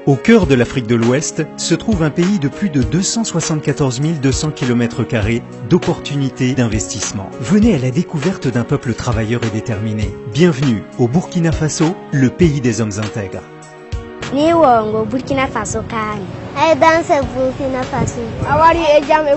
Au cœur de l'Afrique de l'Ouest se trouve un pays de plus de 274 200 km² d'opportunités d'investissement. Venez à la découverte d'un peuple travailleur et déterminé. Bienvenue au Burkina Faso, le pays des hommes intègres. Burkina Faso dans Burkina Faso.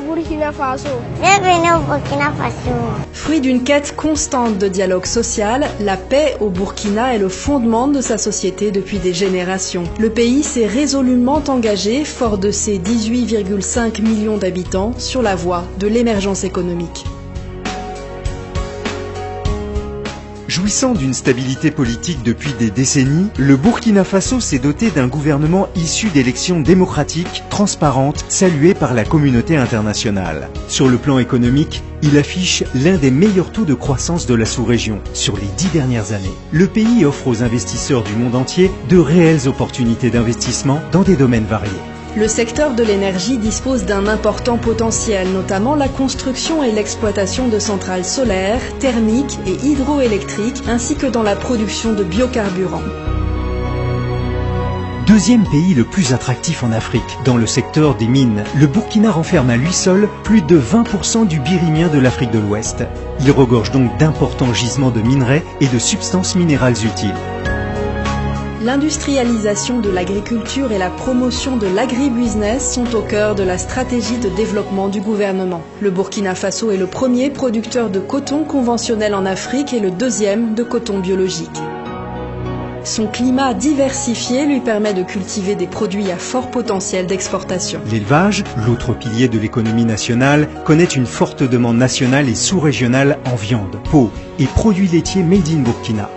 Burkina Faso. Bienvenue au Burkina Faso. Fruit d'une quête constante de dialogue social, la paix au Burkina est le fondement de sa société depuis des générations. Le pays s'est résolument engagé, fort de ses 18,5 millions d'habitants, sur la voie de l'émergence économique. Jouissant d'une stabilité politique depuis des décennies, le Burkina Faso s'est doté d'un gouvernement issu d'élections démocratiques, transparentes, saluées par la communauté internationale. Sur le plan économique, il affiche l'un des meilleurs taux de croissance de la sous-région sur les 10 dernières années. Le pays offre aux investisseurs du monde entier de réelles opportunités d'investissement dans des domaines variés. Le secteur de l'énergie dispose d'un important potentiel, notamment la construction et l'exploitation de centrales solaires, thermiques et hydroélectriques, ainsi que dans la production de biocarburants. Deuxième pays le plus attractif en Afrique, dans le secteur des mines, le Burkina renferme à lui seul plus de 20% du birimien de l'Afrique de l'Ouest. Il regorge donc d'importants gisements de minerais et de substances minérales utiles. L'industrialisation de l'agriculture et la promotion de l'agribusiness sont au cœur de la stratégie de développement du gouvernement. Le Burkina Faso est le premier producteur de coton conventionnel en Afrique et le deuxième de coton biologique. Son climat diversifié lui permet de cultiver des produits à fort potentiel d'exportation. L'élevage, l'autre pilier de l'économie nationale, connaît une forte demande nationale et sous-régionale en viande, peau et produits laitiers made in Burkina.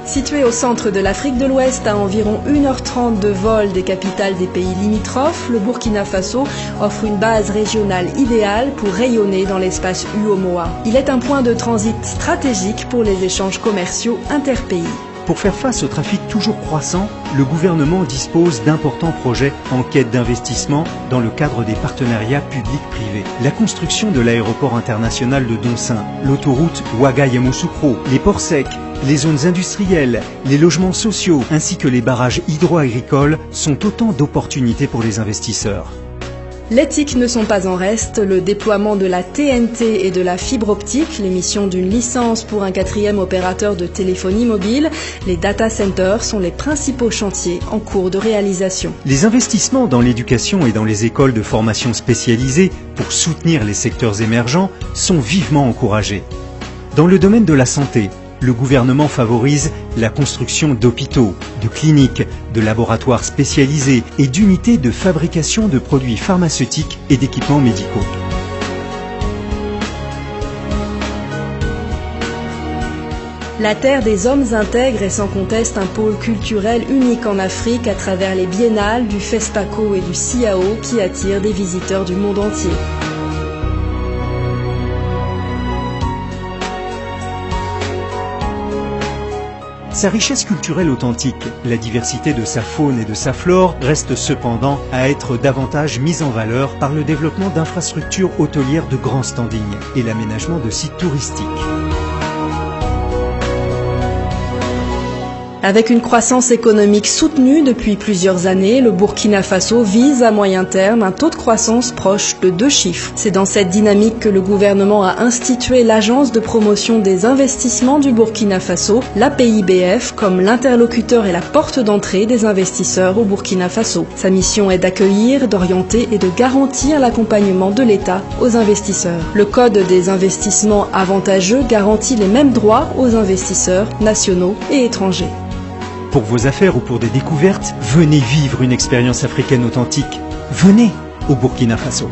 Situé au centre de l'Afrique de l'Ouest, à environ 1h30 de vol des capitales des pays limitrophes, le Burkina Faso offre une base régionale idéale pour rayonner dans l'espace UEMOA. Il est un point de transit stratégique pour les échanges commerciaux interpays. Pour faire face au trafic toujours croissant, le gouvernement dispose d'importants projets en quête d'investissement dans le cadre des partenariats publics-privés. La construction de l'aéroport international de Donsin, l'autoroute Ouagaï-Yamoussoukro, les ports secs, les zones industrielles, les logements sociaux ainsi que les barrages hydro-agricoles sont autant d'opportunités pour les investisseurs. Les TIC ne sont pas en reste. Le déploiement de la TNT et de la fibre optique, l'émission d'une licence pour un 4e opérateur de téléphonie mobile, les data centers sont les principaux chantiers en cours de réalisation. Les investissements dans l'éducation et dans les écoles de formation spécialisées pour soutenir les secteurs émergents sont vivement encouragés. Dans le domaine de la santé, le gouvernement favorise la construction d'hôpitaux, de cliniques, de laboratoires spécialisés et d'unités de fabrication de produits pharmaceutiques et d'équipements médicaux. La terre des hommes intègres est sans conteste un pôle culturel unique en Afrique à travers les biennales du FESPACO et du CIAO qui attirent des visiteurs du monde entier. Sa richesse culturelle authentique, la diversité de sa faune et de sa flore reste cependant à être davantage mise en valeur par le développement d'infrastructures hôtelières de grand standing et l'aménagement de sites touristiques. Avec une croissance économique soutenue depuis plusieurs années, le Burkina Faso vise à moyen terme un taux de croissance proche de 2 chiffres. C'est dans cette dynamique que le gouvernement a institué l'Agence de promotion des investissements du Burkina Faso, l'APIBF, comme l'interlocuteur et la porte d'entrée des investisseurs au Burkina Faso. Sa mission est d'accueillir, d'orienter et de garantir l'accompagnement de l'État aux investisseurs. Le Code des investissements avantageux garantit les mêmes droits aux investisseurs nationaux et étrangers. Pour vos affaires ou pour des découvertes, venez vivre une expérience africaine authentique. Venez au Burkina Faso.